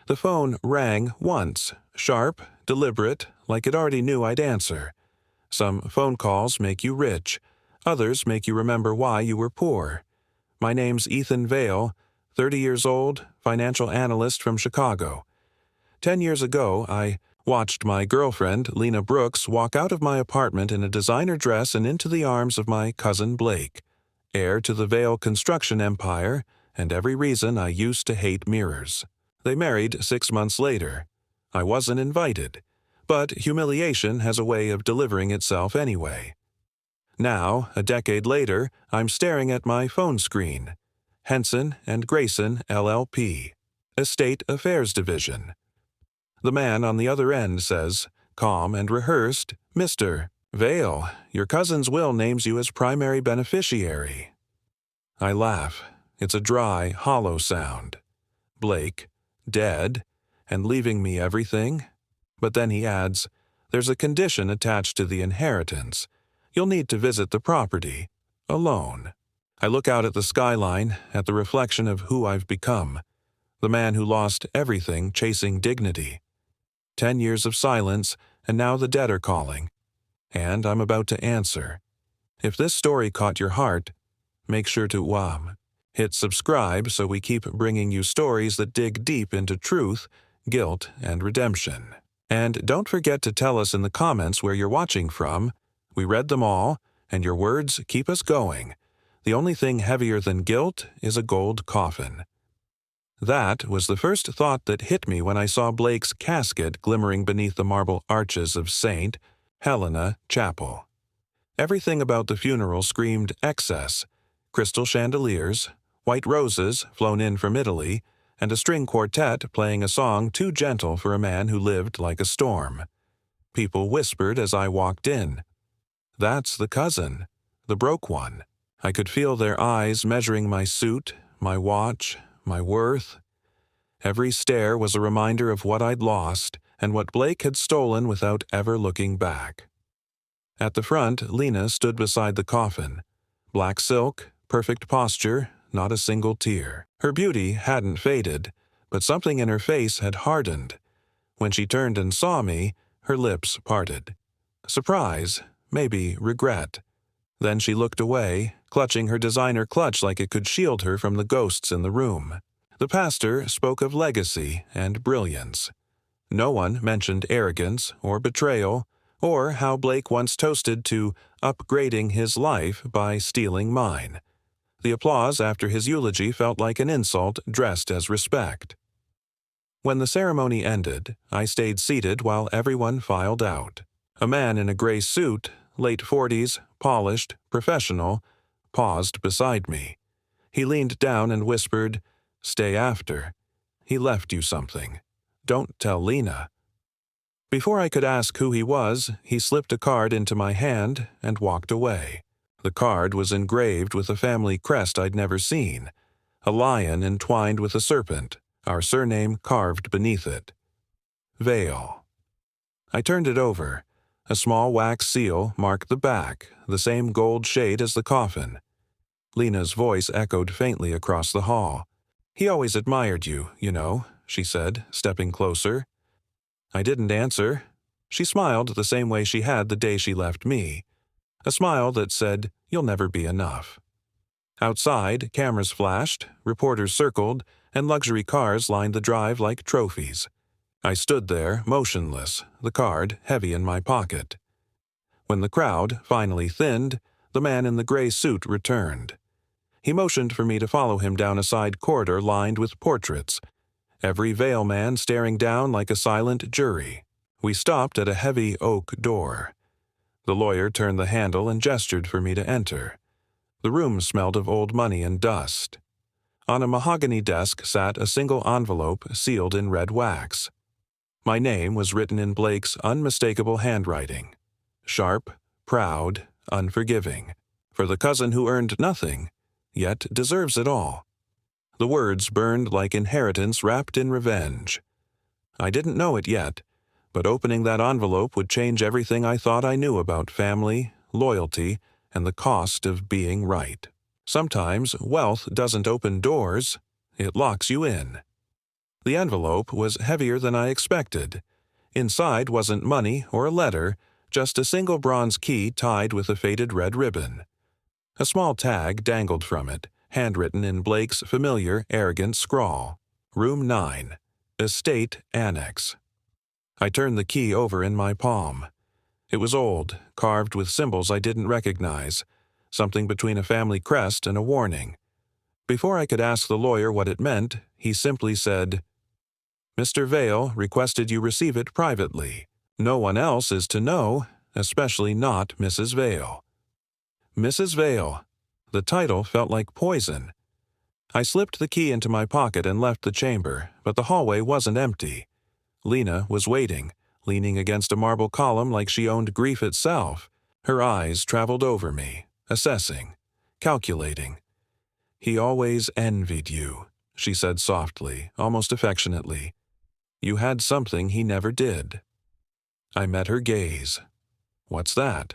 The phone rang once, sharp, deliberate, like it already knew I'd answer. Some phone calls make you rich. Others make you remember why you were poor. My name's Ethan Vale, 30 years old, financial analyst from Chicago. 10 years ago, I watched my girlfriend, Lena Brooks, walk out of my apartment in a designer dress and into the arms of my cousin Blake, heir to the Vale construction empire and every reason I used to hate mirrors. They married 6 months later. I wasn't invited, but humiliation has a way of delivering itself anyway. Now, a decade later, I'm staring at my phone screen. Henson and Grayson, LLP, Estate Affairs Division. The man on the other end says, calm and rehearsed, Mr. Vale, your cousin's will names you as primary beneficiary. I laugh. It's a dry, hollow sound. Blake, dead, and leaving me everything? But then he adds, there's a condition attached to the inheritance. You'll need to visit the property, alone. I look out at the skyline, at the reflection of who I've become. The man who lost everything chasing dignity. 10 years of silence, and now the dead are calling. And I'm about to answer. If this story caught your heart, make sure to hit subscribe so we keep bringing you stories that dig deep into truth, guilt, and redemption. And don't forget to tell us in the comments where you're watching from. We read them all, and your words keep us going. The only thing heavier than guilt is a gold coffin. That was the first thought that hit me when I saw Blake's casket glimmering beneath the marble arches of St. Helena Chapel. Everything about the funeral screamed excess. Crystal chandeliers, white roses flown in from Italy, and a string quartet playing a song too gentle for a man who lived like a storm. People whispered as I walked in. That's the cousin, the broke one. I could feel their eyes measuring my suit, my watch, my worth. Every stare was a reminder of what I'd lost and what Blake had stolen without ever looking back. At the front, Lena stood beside the coffin. Black silk, perfect posture, not a single tear. Her beauty hadn't faded, but something in her face had hardened. When she turned and saw me, her lips parted. Surprise, maybe regret. Then she looked away, clutching her designer clutch like it could shield her from the ghosts in the room. The pastor spoke of legacy and brilliance. No one mentioned arrogance or betrayal, or how Blake once toasted to upgrading his life by stealing mine. The applause after his eulogy felt like an insult dressed as respect. When the ceremony ended, I stayed seated while everyone filed out. A man in a gray suit, late 40s, polished, professional, paused beside me. He leaned down and whispered, "Stay after. He left you something. Don't tell Lena." Before I could ask who he was, he slipped a card into my hand and walked away. The card was engraved with a family crest I'd never seen, a lion entwined with a serpent, our surname carved beneath it. Vale. I turned it over. A small wax seal marked the back, the same gold shade as the coffin. Lena's voice echoed faintly across the hall. "He always admired you, you know," she said, stepping closer. I didn't answer. She smiled the same way she had the day she left me. A smile that said, "You'll never be enough." Outside, cameras flashed, reporters circled, and luxury cars lined the drive like trophies. I stood there, motionless, the card heavy in my pocket. When the crowd finally thinned, the man in the gray suit returned. He motioned for me to follow him down a side corridor lined with portraits, every Vale man staring down like a silent jury. We stopped at a heavy oak door. The lawyer turned the handle and gestured for me to enter. The room smelled of old money and dust. On a mahogany desk sat a single envelope sealed in red wax. My name was written in Blake's unmistakable handwriting. Sharp, proud, unforgiving. For the cousin who earned nothing, yet deserves it all. The words burned like inheritance wrapped in revenge. I didn't know it yet, but opening that envelope would change everything I thought I knew about family, loyalty, and the cost of being right. Sometimes wealth doesn't open doors, it locks you in. The envelope was heavier than I expected. Inside wasn't money or a letter, just a single bronze key tied with a faded red ribbon. A small tag dangled from it, handwritten in Blake's familiar, arrogant scrawl. Room 9. Estate Annex. I turned the key over in my palm. It was old, carved with symbols I didn't recognize, something between a family crest and a warning. Before I could ask the lawyer what it meant, he simply said, "Mr. Vale requested you receive it privately. No one else is to know, especially not Mrs. Vale." Mrs. Vale. The title felt like poison. I slipped the key into my pocket and left the chamber, but the hallway wasn't empty. Lena was waiting, leaning against a marble column like she owned grief itself. Her eyes traveled over me, assessing, calculating. "He always envied you," she said softly, almost affectionately. "You had something he never did." I met her gaze. "What's that?"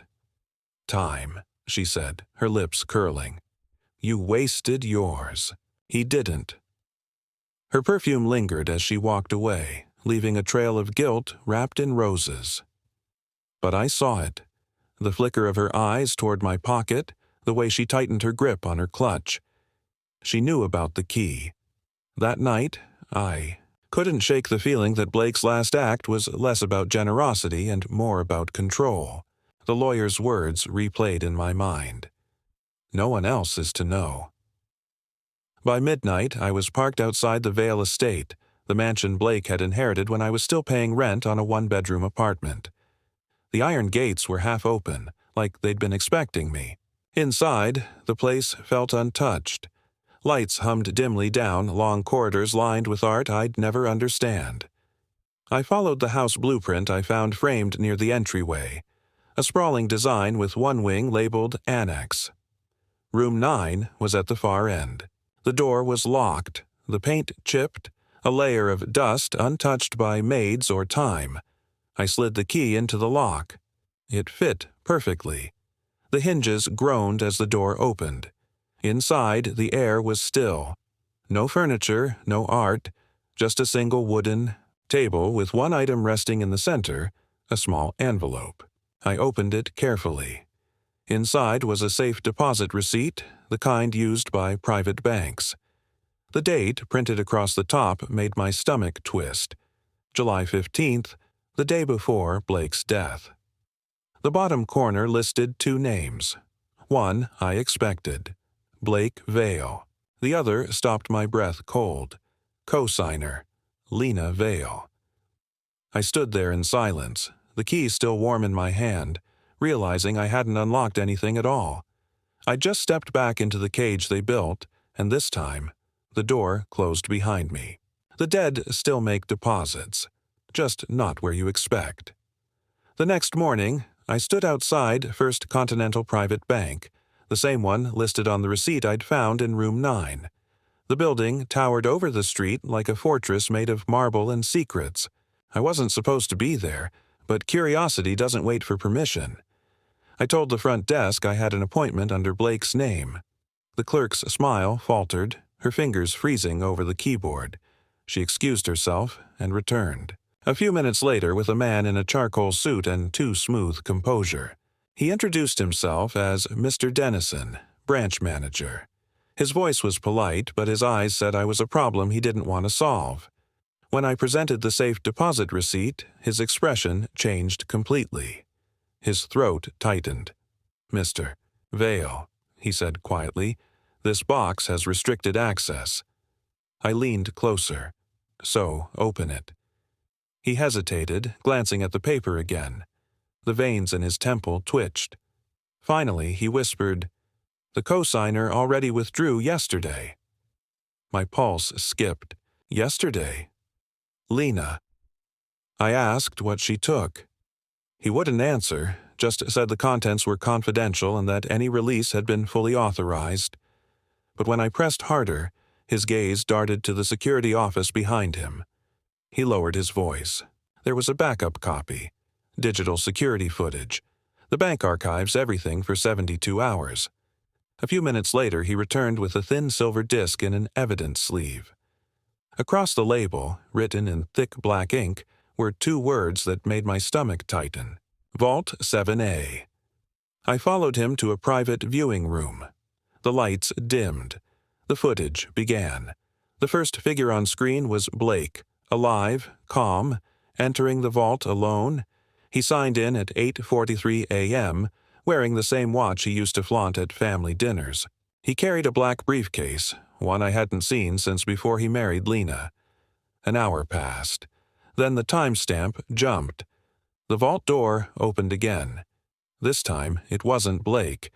"Time," she said, her lips curling. "You wasted yours. He didn't." Her perfume lingered as she walked away, leaving a trail of guilt wrapped in roses. But I saw it. The flicker of her eyes toward my pocket, the way she tightened her grip on her clutch. She knew about the key. That night, I couldn't shake the feeling that Blake's last act was less about generosity and more about control. The lawyer's words replayed in my mind. No one else is to know. By midnight, I was parked outside the Vale estate, the mansion Blake had inherited when I was still paying rent on a one-bedroom apartment. The iron gates were half open, like they'd been expecting me. Inside, the place felt untouched. Lights hummed dimly down long corridors lined with art I'd never understand. I followed the house blueprint I found framed near the entryway, a sprawling design with one wing labeled Annex. Room 9 was at the far end. The door was locked, the paint chipped, a layer of dust untouched by maids or time. I slid the key into the lock. It fit perfectly. The hinges groaned as the door opened. Inside, the air was still. No furniture, no art, just a single wooden table with one item resting in the center, a small envelope. I opened it carefully. Inside was a safe deposit receipt, the kind used by private banks. The date, printed across the top, made my stomach twist. July 15th, the day before Blake's death. The bottom corner listed two names. One I expected, Blake Vale. The other stopped my breath cold. Co-signer, Lena Vale. I stood there in silence, the key still warm in my hand, realizing I hadn't unlocked anything at all. I just stepped back into the cage they built, and this time, the door closed behind me. The dead still make deposits, just not where you expect. The next morning, I stood outside First Continental Private Bank, the same one listed on the receipt I'd found in room 9. The building towered over the street like a fortress made of marble and secrets. I wasn't supposed to be there, but curiosity doesn't wait for permission. I told the front desk I had an appointment under Blake's name. The clerk's smile faltered, her fingers freezing over the keyboard. She excused herself and returned. A few minutes later, with a man in a charcoal suit and too smooth composure. He introduced himself as Mr. Dennison, branch manager. His voice was polite, but his eyes said I was a problem he didn't want to solve. When I presented the safe deposit receipt, his expression changed completely. His throat tightened. "Mr. Vale," he said quietly, "this box has restricted access." I leaned closer. "So, open it." He hesitated, glancing at the paper again. The veins in his temple twitched. Finally, he whispered, "The co-signer already withdrew yesterday." My pulse skipped. Yesterday? Lena. I asked what she took. He wouldn't answer, just said the contents were confidential and that any release had been fully authorized. But when I pressed harder, his gaze darted to the security office behind him. He lowered his voice. There was a backup copy. Digital security footage. The bank archives everything for 72 hours. A few minutes later, he returned with a thin silver disc in an evidence sleeve. Across the label, written in thick black ink, were two words that made my stomach tighten: Vault 7A. I followed him to a private viewing room. The lights dimmed. The footage began. The first figure on screen was Blake, alive, calm, entering the vault alone. He signed in at 8:43 a.m., wearing the same watch he used to flaunt at family dinners. He carried a black briefcase, one I hadn't seen since before he married Lena. An hour passed. Then the timestamp jumped. The vault door opened again. This time, it wasn't Blake.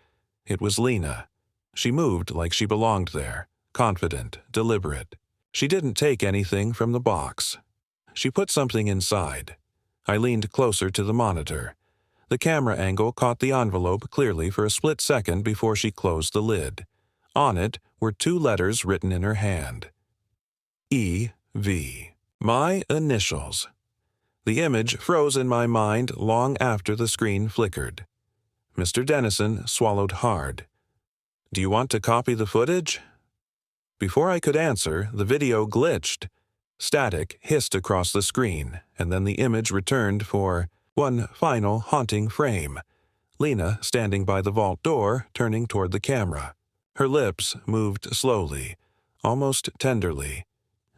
It was Lena. She moved like she belonged there, confident, deliberate. She didn't take anything from the box. She put something inside. I leaned closer to the monitor. The camera angle caught the envelope clearly for a split second before she closed the lid. On it were two letters written in her hand. E.V. My initials. The image froze in my mind long after the screen flickered. Mr. Dennison swallowed hard. Do you want to copy the footage? Before I could answer, the video glitched. Static hissed across the screen, and then the image returned for one final haunting frame. Lena standing by the vault door, turning toward the camera. Her lips moved slowly, almost tenderly.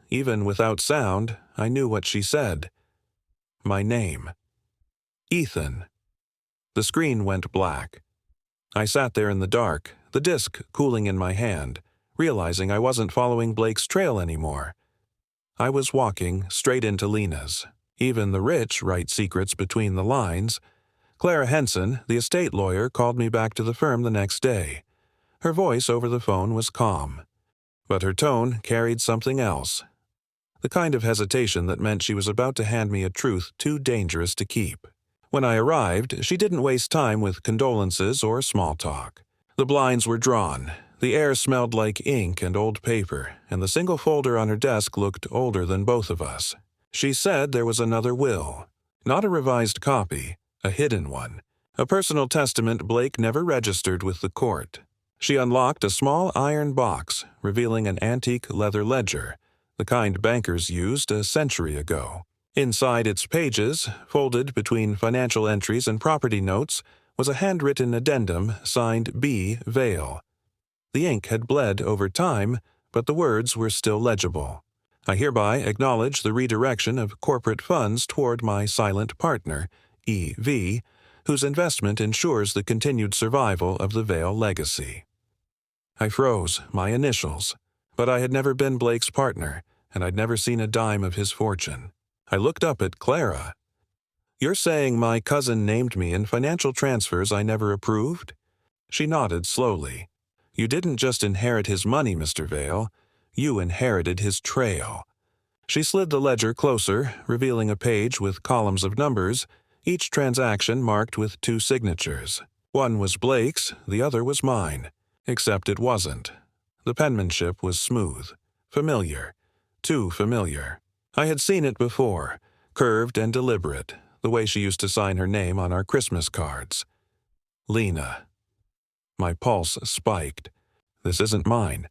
Even without sound, I knew what she said. My name. Ethan. The screen went black. I sat there in the dark, the disc cooling in my hand, realizing I wasn't following Blake's trail anymore. I was walking straight into Lena's. Even the rich write secrets between the lines. Clara Henson, the estate lawyer, called me back to the firm the next day. Her voice over the phone was calm, but her tone carried something else. The kind of hesitation that meant she was about to hand me a truth too dangerous to keep. When I arrived, she didn't waste time with condolences or small talk. The blinds were drawn. The air smelled like ink and old paper, and the single folder on her desk looked older than both of us. She said there was another will. Not a revised copy, a hidden one. A personal testament Blake never registered with the court. She unlocked a small iron box, revealing an antique leather ledger, the kind bankers used a century ago. Inside its pages, folded between financial entries and property notes, was a handwritten addendum signed B. Vale. The ink had bled over time, but the words were still legible. I hereby acknowledge the redirection of corporate funds toward my silent partner, E.V., whose investment ensures the continued survival of the Vale legacy. I froze, my initials, but I had never been Blake's partner, and I'd never seen a dime of his fortune. I looked up at Clara. You're saying my cousin named me in financial transfers I never approved? She nodded slowly. You didn't just inherit his money, Mr. Vale. You inherited his trail. She slid the ledger closer, revealing a page with columns of numbers, each transaction marked with two signatures. One was Blake's, the other was mine. Except it wasn't. The penmanship was smooth, familiar, too familiar. I had seen it before, curved and deliberate, the way she used to sign her name on our Christmas cards. Lena. My pulse spiked. This isn't mine.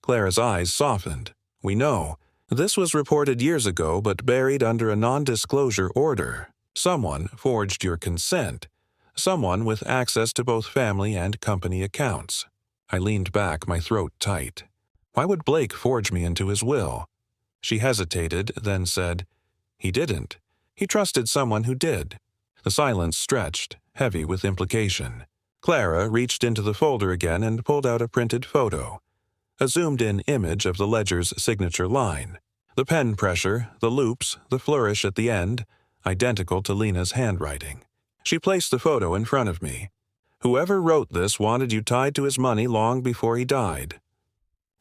Clara's eyes softened. We know. This was reported years ago but buried under a non-disclosure order. Someone forged your consent. Someone with access to both family and company accounts. I leaned back, my throat tight. Why would Blake forge me into his will? She hesitated, then said, He didn't. He trusted someone who did. The silence stretched, heavy with implication. Clara reached into the folder again and pulled out a printed photo. A zoomed-in image of the ledger's signature line. The pen pressure, the loops, the flourish at the end, identical to Lena's handwriting. She placed the photo in front of me. Whoever wrote this wanted you tied to his money long before he died.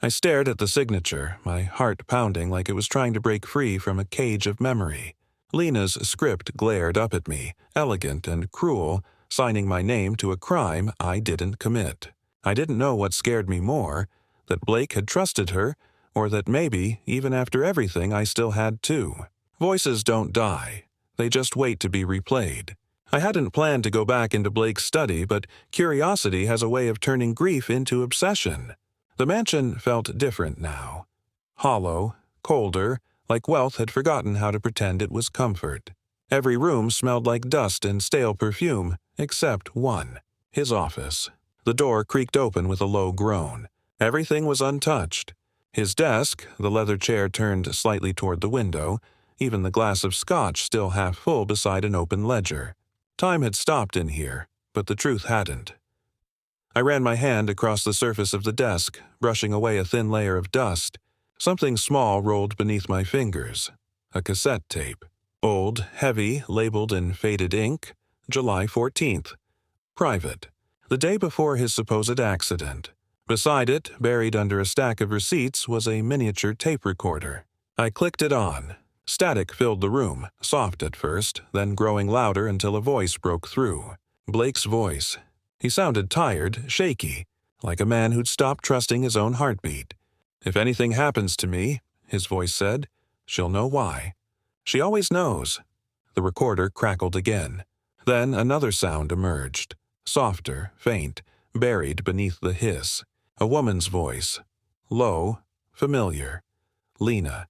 I stared at the signature, my heart pounding like it was trying to break free from a cage of memory. Lena's script glared up at me, elegant and cruel, signing my name to a crime I didn't commit. I didn't know what scared me more, that Blake had trusted her, or that maybe, even after everything, I still had too. Voices don't die. They just wait to be replayed. I hadn't planned to go back into Blake's study, but curiosity has a way of turning grief into obsession. The mansion felt different now. Hollow, colder, like wealth had forgotten how to pretend it was comfort. Every room smelled like dust and stale perfume, except one, his office. The door creaked open with a low groan. Everything was untouched. His desk, the leather chair turned slightly toward the window, even the glass of scotch still half full beside an open ledger. Time had stopped in here, but the truth hadn't. I ran my hand across the surface of the desk, brushing away a thin layer of dust. Something small rolled beneath my fingers. A cassette tape. Old, heavy, labeled in faded ink, July 14th. Private. The day before his supposed accident. Beside it, buried under a stack of receipts, was a miniature tape recorder. I clicked it on. Static filled the room, soft at first, then growing louder until a voice broke through. Blake's voice. He sounded tired, shaky, like a man who'd stopped trusting his own heartbeat. "If anything happens to me," his voice said, "she'll know why. She always knows." The recorder crackled again. Then another sound emerged, softer, faint, buried beneath the hiss. A woman's voice. Low, familiar. Lena.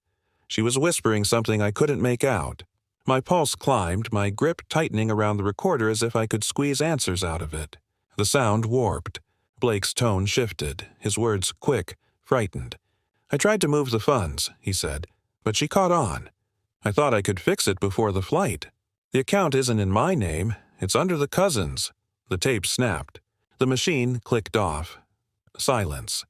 She was whispering something I couldn't make out. My pulse climbed, my grip tightening around the recorder as if I could squeeze answers out of it. The sound warped. Blake's tone shifted, his words quick, frightened. "I tried to move the funds," he said, "but she caught on. I thought I could fix it before the flight. The account isn't in my name, it's under the cousin's." The tape snapped. The machine clicked off. Silence.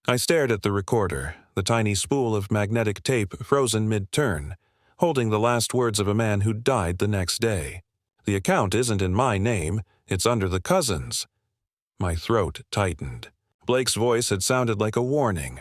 I stared at the recorder, the tiny spool of magnetic tape frozen mid-turn, holding the last words of a man who died the next day. "The account isn't in my name, it's under the cousin's." My throat tightened. Blake's voice had sounded like a warning,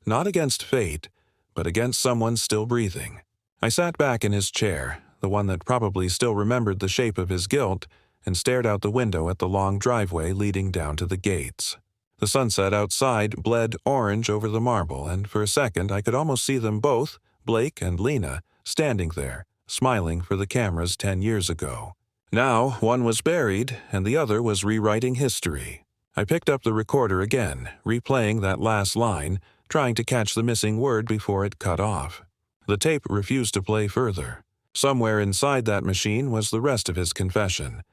not against fate, but against someone still breathing. I sat back in his chair, the one that probably still remembered the shape of his guilt, and stared out the window at the long driveway leading down to the gates. The sunset outside bled orange over the marble, and for a second I could almost see them both, Blake and Lena, standing there, smiling for the cameras 10 years ago. Now one was buried, and the other was rewriting history. I picked up the recorder again, replaying that last line, trying to catch the missing word before it cut off. The tape refused to play further. Somewhere inside that machine was the rest of his confession,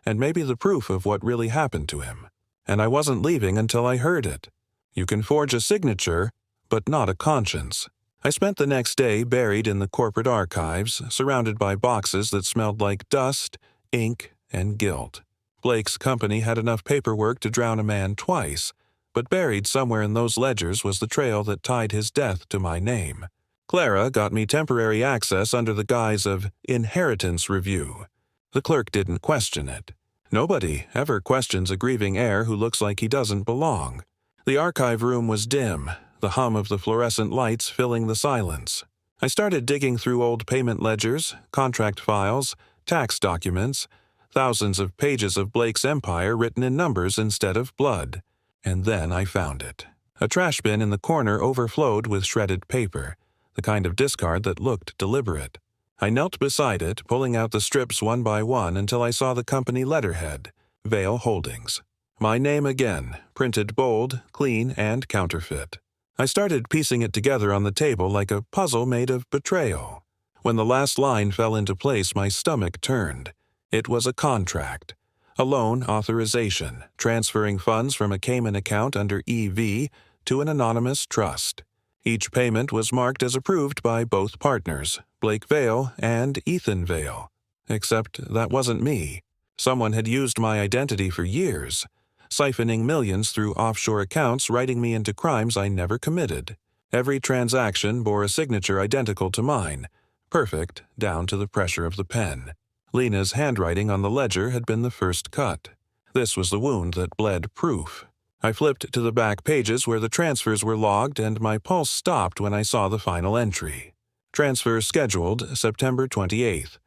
and maybe the proof of what really happened to him. And I wasn't leaving until I heard it. You can forge a signature, but not a conscience. I spent the next day buried in the corporate archives, surrounded by boxes that smelled like dust, ink, and guilt. Blake's company had enough paperwork to drown a man twice, but buried somewhere in those ledgers was the trail that tied his death to my name. Clara got me temporary access under the guise of inheritance review. The clerk didn't question it. Nobody ever questions a grieving heir who looks like he doesn't belong. The archive room was dim, the hum of the fluorescent lights filling the silence. I started digging through old payment ledgers, contract files, tax documents, thousands of pages of Blake's empire written in numbers instead of blood. And then I found it. A trash bin in the corner overflowed with shredded paper, the kind of discard that looked deliberate. I knelt beside it, pulling out the strips one by one until I saw the company letterhead, Vale Holdings. My name again, printed bold, clean, and counterfeit. I started piecing it together on the table like a puzzle made of betrayal. When the last line fell into place, my stomach turned. It was a contract. A loan authorization, transferring funds from a Cayman account under EV to an anonymous trust. Each payment was marked as approved by both partners, Blake Vale and Ethan Vale. Except that wasn't me. Someone had used my identity for years, siphoning millions through offshore accounts, writing me into crimes I never committed. Every transaction bore a signature identical to mine, perfect down to the pressure of the pen. Lena's handwriting on the ledger had been the first cut. This was the wound that bled proof. I flipped to the back pages where the transfers were logged, and my pulse stopped when I saw the final entry. Transfer scheduled September 28th.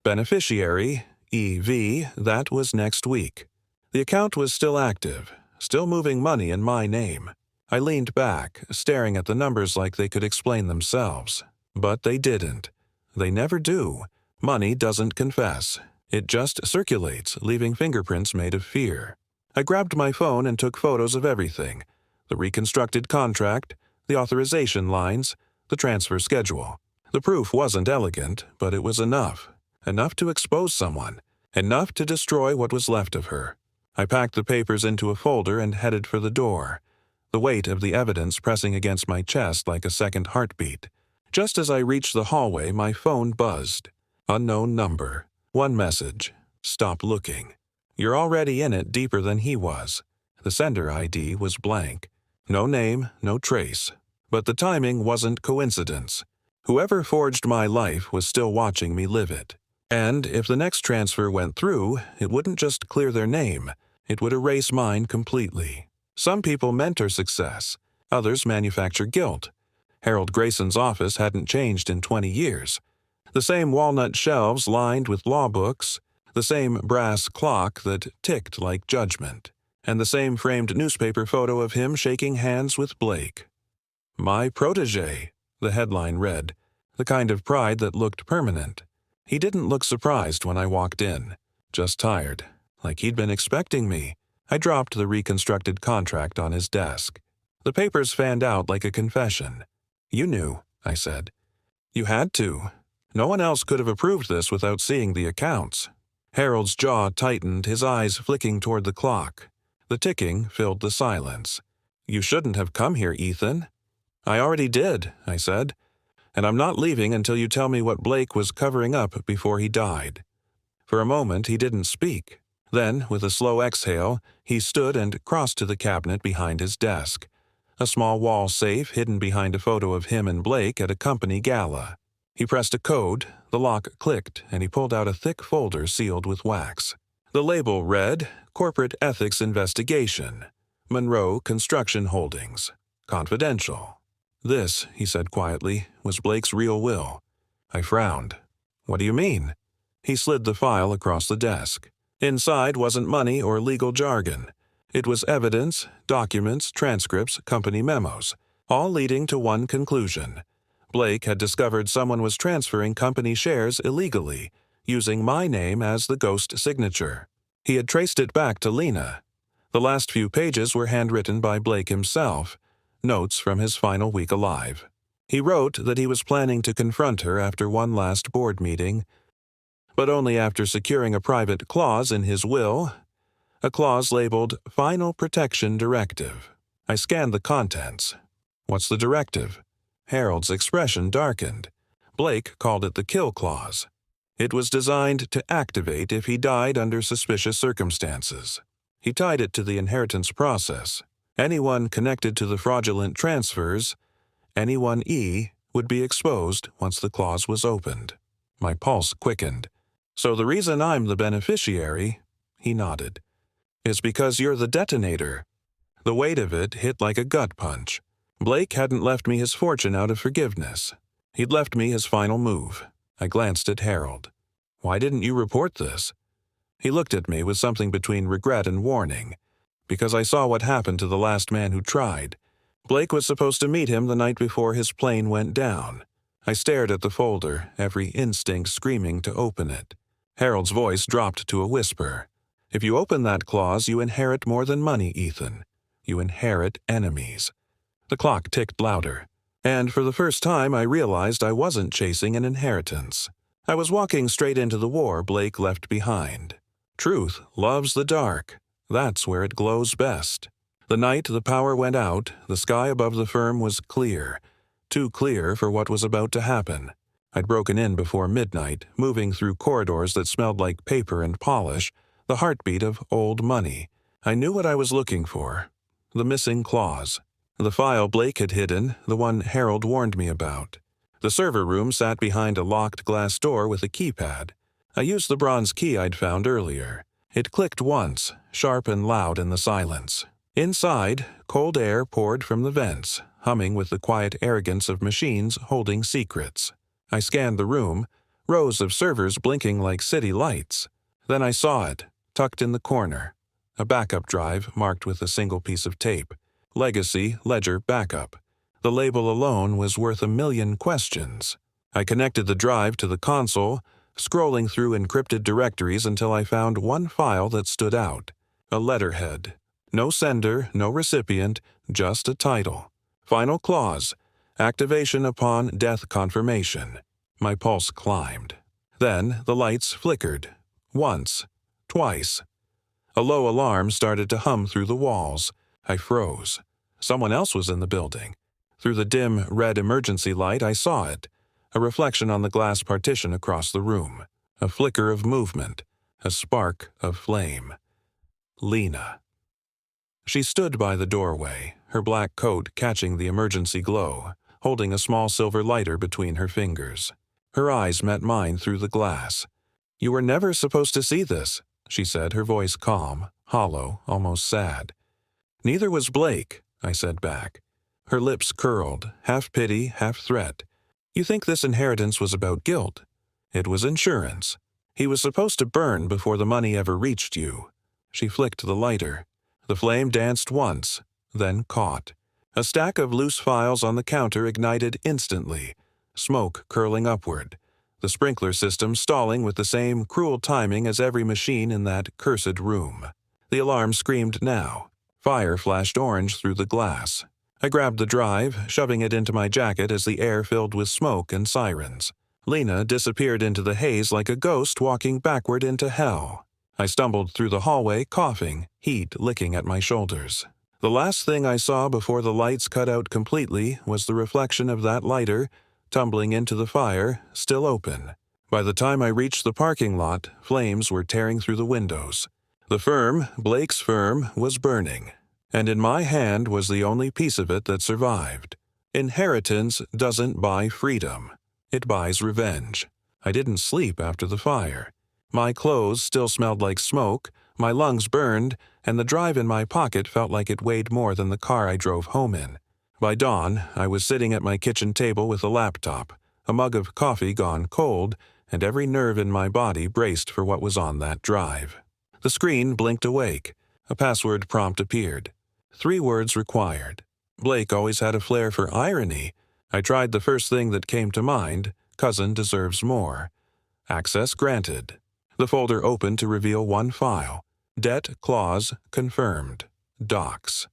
Beneficiary, EV, that was next week. The account was still active, still moving money in my name. I leaned back, staring at the numbers like they could explain themselves. But they didn't. They never do. Money doesn't confess. It just circulates, leaving fingerprints made of fear. I grabbed my phone and took photos of everything. The reconstructed contract, the authorization lines, the transfer schedule. The proof wasn't elegant, but it was enough. Enough to expose someone. Enough to destroy what was left of her. I packed the papers into a folder and headed for the door, the weight of the evidence pressing against my chest like a second heartbeat. Just as I reached the hallway, my phone buzzed. Unknown number. One message. Stop looking. You're already in it deeper than he was. The sender ID was blank. No name, no trace. But the timing wasn't coincidence. Whoever forged my life was still watching me live it. And if the next transfer went through, it wouldn't just clear their name, it would erase mine completely. Some people mentor success, others manufacture guilt. Harold Grayson's office hadn't changed in 20 years. The same walnut shelves lined with law books, the same brass clock that ticked like judgment, and the same framed newspaper photo of him shaking hands with Blake. My protégé, the headline read, the kind of pride that looked permanent. He didn't look surprised when I walked in, just tired, like he'd been expecting me. I dropped the reconstructed contract on his desk. The papers fanned out like a confession. You knew, I said. You had to. No one else could have approved this without seeing the accounts. Harold's jaw tightened, his eyes flicking toward the clock. The ticking filled the silence. You shouldn't have come here, Ethan. I already did, I said. And I'm not leaving until you tell me what Blake was covering up before he died. For a moment, he didn't speak. Then, with a slow exhale, he stood and crossed to the cabinet behind his desk. A small wall safe hidden behind a photo of him and Blake at a company gala. He pressed a code, the lock clicked, and he pulled out a thick folder sealed with wax. The label read, Corporate Ethics Investigation, Monroe Construction Holdings, Confidential. This, he said quietly, was Blake's real will. I frowned. What do you mean? He slid the file across the desk. Inside wasn't money or legal jargon. It was evidence, documents, transcripts, company memos, all leading to one conclusion. Blake had discovered someone was transferring company shares illegally, using my name as the ghost signature. He had traced it back to Lena. The last few pages were handwritten by Blake himself, notes from his final week alive. He wrote that he was planning to confront her after one last board meeting, but only after securing a private clause in his will, a clause labeled Final Protection Directive. I scanned the contents. What's the directive? Harold's expression darkened. Blake called it the kill clause. It was designed to activate if he died under suspicious circumstances. He tied it to the inheritance process. Anyone connected to the fraudulent transfers, anyone E, would be exposed once the clause was opened. My pulse quickened. So the reason I'm the beneficiary, he nodded, is because you're the detonator. The weight of it hit like a gut punch. Blake hadn't left me his fortune out of forgiveness. He'd left me his final move. I glanced at Harold. Why didn't you report this? He looked at me with something between regret and warning. Because I saw what happened to the last man who tried. Blake was supposed to meet him the night before his plane went down. I stared at the folder, every instinct screaming to open it. Harold's voice dropped to a whisper. If you open that clause, you inherit more than money, Ethan. You inherit enemies. The clock ticked louder. And for the first time, I realized I wasn't chasing an inheritance. I was walking straight into the war Blake left behind. Truth loves the dark. That's where it glows best. The night the power went out, the sky above the firm was clear. Too clear for what was about to happen. I'd broken in before midnight, moving through corridors that smelled like paper and polish, the heartbeat of old money. I knew what I was looking for. The missing clause. The file Blake had hidden, the one Harold warned me about. The server room sat behind a locked glass door with a keypad. I used the bronze key I'd found earlier. It clicked once, sharp and loud in the silence. Inside, cold air poured from the vents, humming with the quiet arrogance of machines holding secrets. I scanned the room, rows of servers blinking like city lights. Then I saw it, tucked in the corner. A backup drive marked with a single piece of tape. Legacy Ledger Backup. The label alone was worth 1,000,000 questions. I connected the drive to the console, scrolling through encrypted directories until I found one file that stood out. A letterhead. No sender, no recipient, just a title. Final clause. Activation upon death confirmation. My pulse climbed. Then the lights flickered. Once. Twice. A low alarm started to hum through the walls. I froze. Someone else was in the building. Through the dim, red emergency light, I saw it. A reflection on the glass partition across the room. A flicker of movement. A spark of flame. Lena. She stood by the doorway, her black coat catching the emergency glow, holding a small silver lighter between her fingers. Her eyes met mine through the glass. "You were never supposed to see this," she said, her voice calm, hollow, almost sad. "Neither was Blake," I said back. Her lips curled, half pity, half threat. "You think this inheritance was about guilt? It was insurance. He was supposed to burn before the money ever reached you." She flicked the lighter. The flame danced once, then caught. A stack of loose files on the counter ignited instantly, smoke curling upward, the sprinkler system stalling with the same cruel timing as every machine in that cursed room. The alarm screamed now. Fire flashed orange through the glass. I grabbed the drive, shoving it into my jacket as the air filled with smoke and sirens. Lena disappeared into the haze like a ghost walking backward into hell. I stumbled through the hallway, coughing, heat licking at my shoulders. The last thing I saw before the lights cut out completely was the reflection of that lighter, tumbling into the fire, still open. By the time I reached the parking lot, flames were tearing through the windows. The firm, Blake's firm, was burning, and in my hand was the only piece of it that survived. Inheritance doesn't buy freedom. It buys revenge. I didn't sleep after the fire. My clothes still smelled like smoke, my lungs burned, and the drive in my pocket felt like it weighed more than the car I drove home in. By dawn, I was sitting at my kitchen table with a laptop, a mug of coffee gone cold, and every nerve in my body braced for what was on that drive. The screen blinked awake. A password prompt appeared. 3 words required. Blake always had a flair for irony. I tried the first thing that came to mind: cousin deserves more. Access granted. The folder opened to reveal one file. Debt clause confirmed. Docs.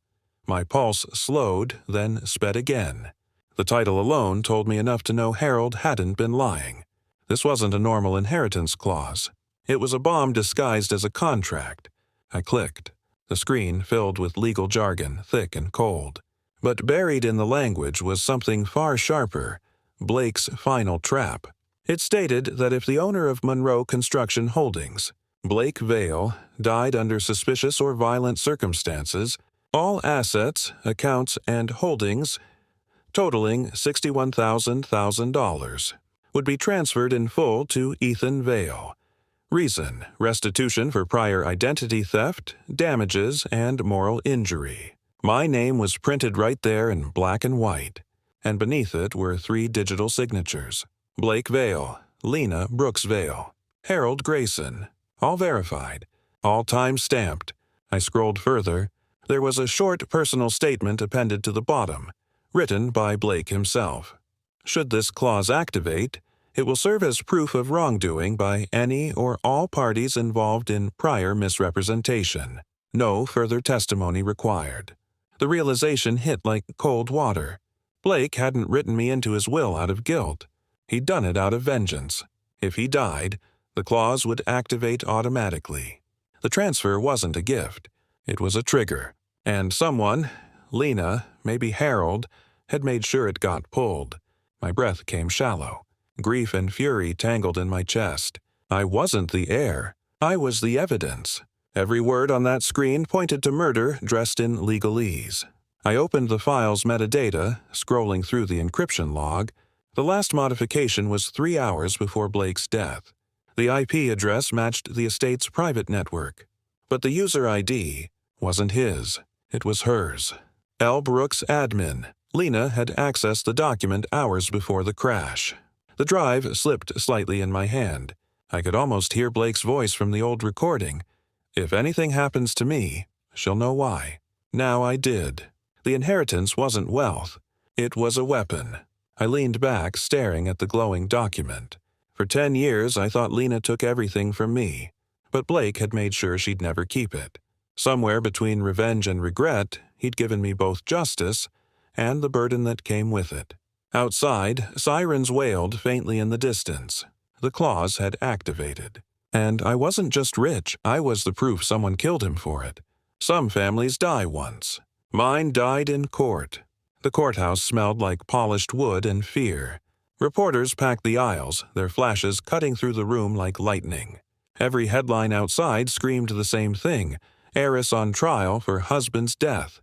My pulse slowed, then sped again. The title alone told me enough to know Harold hadn't been lying. This wasn't a normal inheritance clause. It was a bomb disguised as a contract. I clicked. The screen filled with legal jargon, thick and cold. But buried in the language was something far sharper: Blake's final trap. It stated that if the owner of Monroe Construction Holdings, Blake Vale, died under suspicious or violent circumstances, all assets, accounts, and holdings, totaling $61,000, would be transferred in full to Ethan Vale. Reason: restitution for prior identity theft, damages, and moral injury. My name was printed right there in black and white, and beneath it were 3 digital signatures. Blake Vale, Lena Brooks Vale, Harold Grayson, all verified, all time-stamped. I scrolled further. There was a short personal statement appended to the bottom, written by Blake himself. Should this clause activate, it will serve as proof of wrongdoing by any or all parties involved in prior misrepresentation. No further testimony required. The realization hit like cold water. Blake hadn't written me into his will out of guilt. He'd done it out of vengeance. If he died, the clause would activate automatically. The transfer wasn't a gift. It was a trigger. And someone, Lena, maybe Harold, had made sure it got pulled. My breath came shallow. Grief and fury tangled in my chest. I wasn't the heir. I was the evidence. Every word on that screen pointed to murder dressed in legalese. I opened the file's metadata, scrolling through the encryption log. The last modification was 3 hours before Blake's death. The IP address matched the estate's private network. But the user ID wasn't his. It was hers. L. Brooks admin. Lena had accessed the document hours before the crash. The drive slipped slightly in my hand. I could almost hear Blake's voice from the old recording. "If anything happens to me, she'll know why." Now I did. The inheritance wasn't wealth. It was a weapon. I leaned back, staring at the glowing document. For 10 years, I thought Lena took everything from me. But Blake had made sure she'd never keep it. Somewhere between revenge and regret, he'd given me both justice and the burden that came with it. Outside, sirens wailed faintly in the distance. The clause had activated. And I wasn't just rich, I was the proof someone killed him for it. Some families die once. Mine died in court. The courthouse smelled like polished wood and fear. Reporters packed the aisles, their flashes cutting through the room like lightning. Every headline outside screamed the same thing: heiress on trial for husband's death.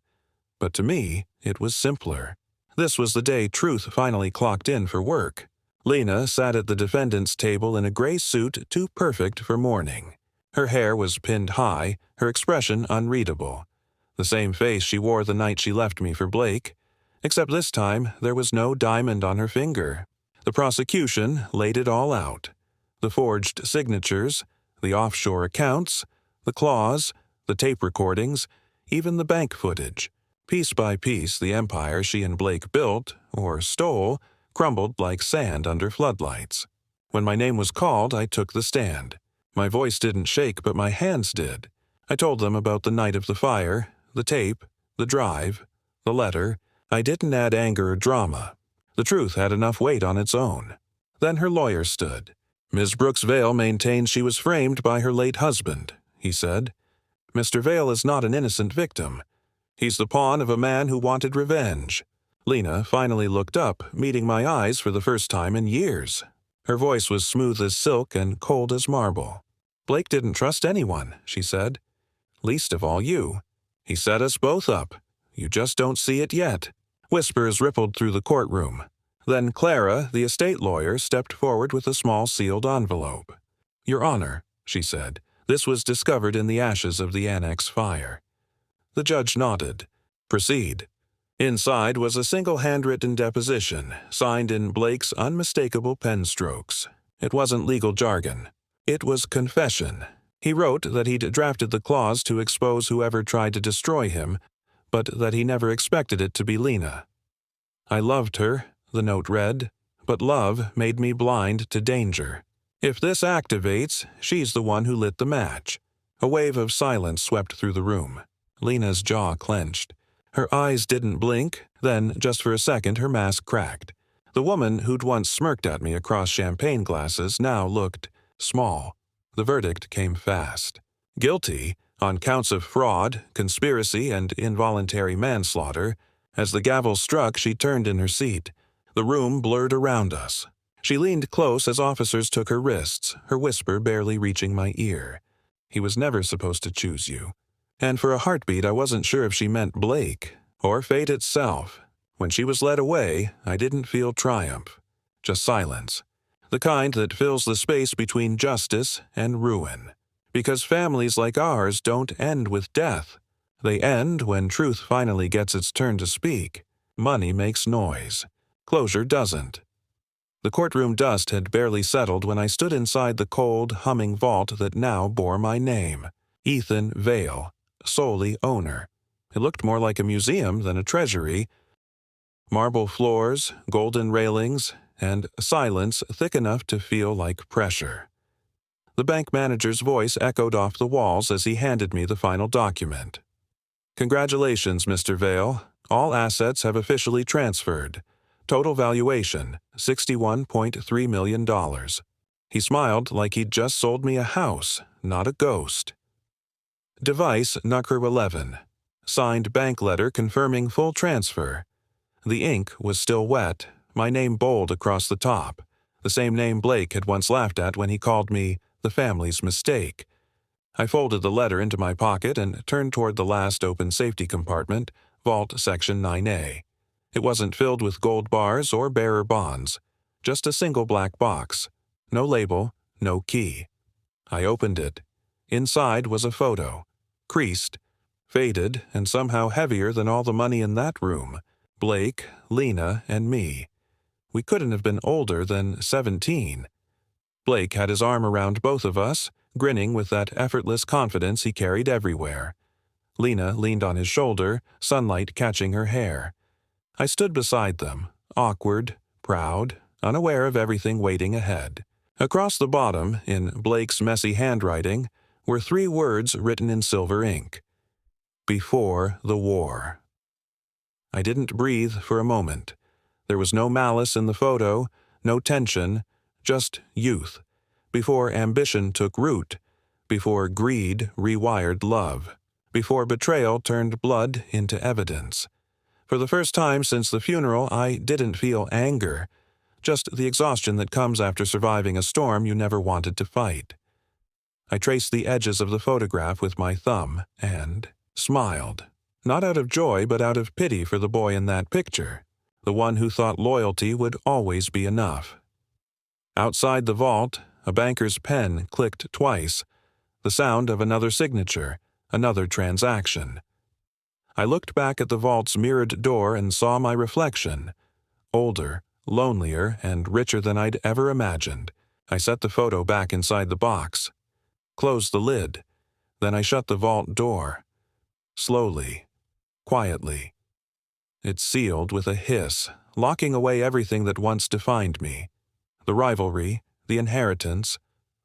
But to me, it was simpler. This was the day truth finally clocked in for work. Lena sat at the defendant's table in a gray suit too perfect for mourning. Her hair was pinned high, her expression unreadable. The same face she wore the night she left me for Blake, except this time there was no diamond on her finger. The prosecution laid it all out. The forged signatures, the offshore accounts, the clause, the tape recordings, even the bank footage. Piece by piece, the empire she and Blake built, or stole, crumbled like sand under floodlights. When my name was called, I took the stand. My voice didn't shake, but my hands did. I told them about the night of the fire, the tape, the drive, the letter. I didn't add anger or drama. The truth had enough weight on its own. Then her lawyer stood. Ms. Brooks Vale maintains she was framed by her late husband, he said. Mr. Vale is not an innocent victim. He's the pawn of a man who wanted revenge. Lena finally looked up, meeting my eyes for the first time in years. Her voice was smooth as silk and cold as marble. Blake didn't trust anyone, she said. Least of all you. He set us both up. You just don't see it yet. Whispers rippled through the courtroom. Then Clara, the estate lawyer, stepped forward with a small sealed envelope. Your Honor, she said, this was discovered in the ashes of the annex fire. The judge nodded. Proceed. Inside was a single handwritten deposition, signed in Blake's unmistakable pen strokes. It wasn't legal jargon. It was confession. He wrote that he'd drafted the clause to expose whoever tried to destroy him, but that he never expected it to be Lena. I loved her, the note read, but love made me blind to danger. If this activates, she's the one who lit the match. A wave of silence swept through the room. Lena's jaw clenched. Her eyes didn't blink, then, just for a second, her mask cracked. The woman who'd once smirked at me across champagne glasses now looked small. The verdict came fast. Guilty, on counts of fraud, conspiracy, and involuntary manslaughter. As the gavel struck, she turned in her seat. The room blurred around us. She leaned close as officers took her wrists, her whisper barely reaching my ear. He was never supposed to choose you. And for a heartbeat, I wasn't sure if she meant Blake or fate itself. When she was led away, I didn't feel triumph, just silence, the kind that fills the space between justice and ruin. Because families like ours don't end with death. They end when truth finally gets its turn to speak. Money makes noise. Closure doesn't. The courtroom dust had barely settled when I stood inside the cold, humming vault that now bore my name, Ethan Vale, solely owner. It looked more like a museum than a treasury. Marble floors, golden railings, and silence thick enough to feel like pressure. The bank manager's voice echoed off the walls as he handed me the final document. Congratulations, Mr. Vale. All assets have officially transferred. Total valuation, $61.3 million. He smiled like he'd just sold me a house, not a ghost. Device Knucker 11. Signed bank letter confirming full transfer. The ink was still wet, my name bold across the top, the same name Blake had once laughed at when he called me the family's mistake. I folded the letter into my pocket and turned toward the last open safety compartment, Vault Section 9A. It wasn't filled with gold bars or bearer bonds, just a single black box. No label, no key. I opened it. Inside was a photo. Creased, faded, and somehow heavier than all the money in that room. Blake, Lena, and me. We couldn't have been older than 17. Blake had his arm around both of us, grinning with that effortless confidence he carried everywhere. Lena leaned on his shoulder, sunlight catching her hair. I stood beside them, awkward, proud, unaware of everything waiting ahead. Across the bottom, in Blake's messy handwriting, were 3 words written in silver ink. Before the war. I didn't breathe for a moment. There was no malice in the photo, no tension, just youth, before ambition took root, before greed rewired love, before betrayal turned blood into evidence. For the first time since the funeral, I didn't feel anger, just the exhaustion that comes after surviving a storm you never wanted to fight. I traced the edges of the photograph with my thumb and smiled, not out of joy but out of pity for the boy in that picture, the one who thought loyalty would always be enough. Outside the vault, a banker's pen clicked twice, the sound of another signature, another transaction. I looked back at the vault's mirrored door and saw my reflection, older, lonelier, and richer than I'd ever imagined. I set the photo back inside the box, closed the lid, then I shut the vault door. Slowly, quietly. It sealed with a hiss, locking away everything that once defined me. The rivalry, the inheritance,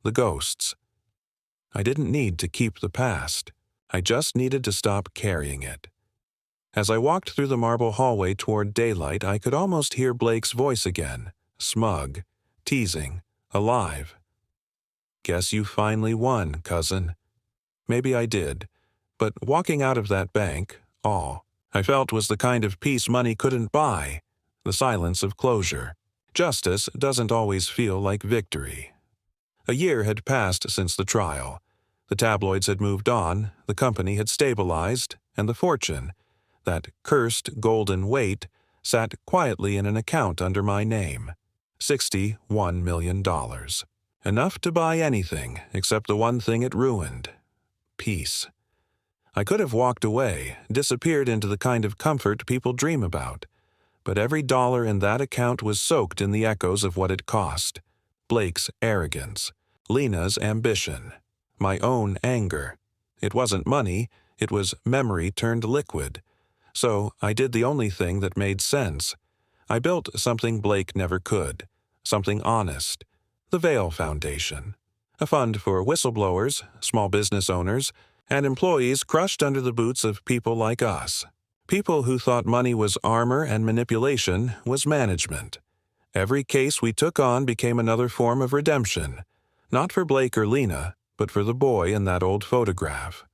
the ghosts. I didn't need to keep the past. I just needed to stop carrying it. As I walked through the marble hallway toward daylight, I could almost hear Blake's voice again, smug, teasing, alive. "Guess you finally won, cousin." Maybe I did, but walking out of that bank, all I felt was the kind of peace money couldn't buy, the silence of closure. Justice doesn't always feel like victory. A year had passed since the trial. The tabloids had moved on, the company had stabilized, and the fortune, that cursed golden weight, sat quietly in an account under my name. $61 million. Enough to buy anything except the one thing it ruined: peace. I could have walked away, disappeared into the kind of comfort people dream about, but every dollar in that account was soaked in the echoes of what it cost: Blake's arrogance, Lena's ambition, my own anger. It wasn't money, it was memory turned liquid. So I did the only thing that made sense. I built something Blake never could, something honest: the Veil Foundation, a fund for whistleblowers, small business owners, and employees crushed under the boots of people like us. People who thought money was armor and manipulation was management. Every case we took on became another form of redemption, not for Blake or Lena, but for the boy in that old photograph.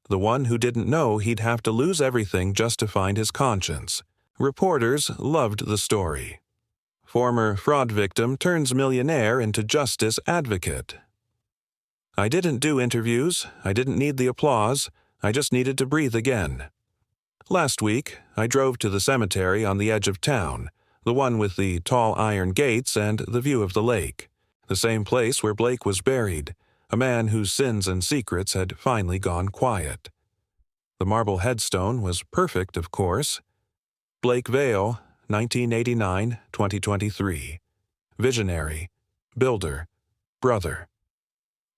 The one who didn't know he'd have to lose everything just to find his conscience. Reporters loved the story. Former fraud victim turns millionaire into justice advocate. I didn't do interviews, I didn't need the applause, I just needed to breathe again. Last week, I drove to the cemetery on the edge of town, the one with the tall iron gates and the view of the lake, the same place where Blake was buried, a man whose sins and secrets had finally gone quiet. The marble headstone was perfect, of course. Blake Veil, 1989-2023. Visionary, builder, brother.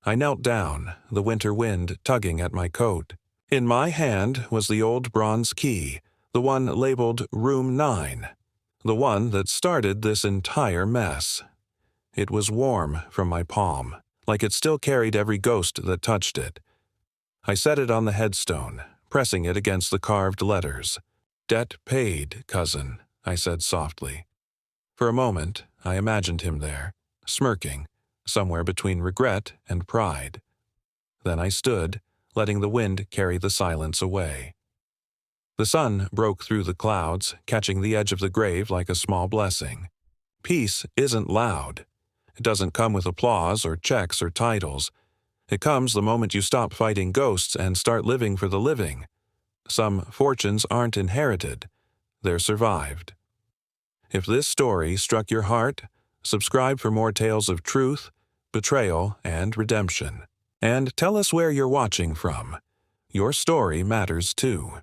I knelt down, the winter wind tugging at my coat. In my hand was the old bronze key, the one labeled Room 9, the one that started this entire mess. It was warm from my palm, like it still carried every ghost that touched it. I set it on the headstone, pressing it against the carved letters. "Debt paid, cousin," I said softly. For a moment, I imagined him there, smirking, somewhere between regret and pride. Then I stood, letting the wind carry the silence away. The sun broke through the clouds, catching the edge of the grave like a small blessing. Peace isn't loud. It doesn't come with applause or checks or titles. It comes the moment you stop fighting ghosts and start living for the living. Some fortunes aren't inherited. They're survived. If this story struck your heart, subscribe for more tales of truth, betrayal, and redemption. And tell us where you're watching from. Your story matters too.